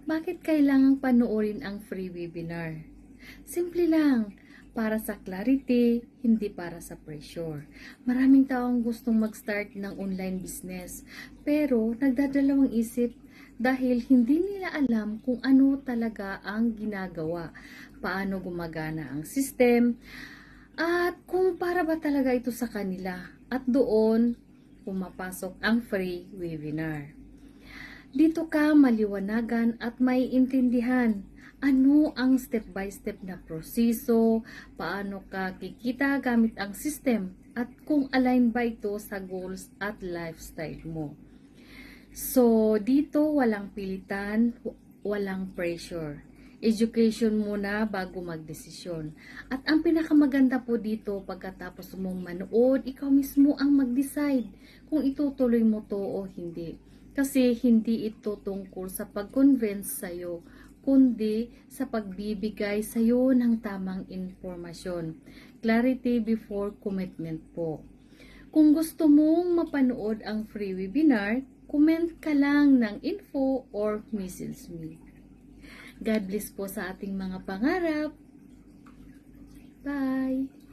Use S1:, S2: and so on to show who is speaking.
S1: Bakit kailangang panoorin ang free webinar? Simple lang, para sa clarity, hindi para sa pressure. Maraming taong gustong mag-start ng online business, pero nagdadalawang isip dahil hindi nila alam kung ano talaga ang ginagawa, paano gumagana ang system, at kung para ba talaga ito sa kanila. At doon, pumapasok ang free webinar. Dito ka maliwanagan at may intindihan ano ang step-by-step na proseso, paano ka kikita gamit ang system, at kung align ba ito sa goals at lifestyle mo. So, dito walang pilitan, walang pressure. Education muna bago magdesisyon. At ang pinakamaganda po dito, pagkatapos mong manood, ikaw mismo ang mag-decide kung itutuloy mo to o hindi. Kasi hindi ito tungkol sa pag-convince sa'yo, kundi sa pagbibigay sa'yo ng tamang informasyon. Clarity before commitment po. Kung gusto mong mapanood ang free webinar, comment ka lang ng info or message me. God bless po sa ating mga pangarap. Bye!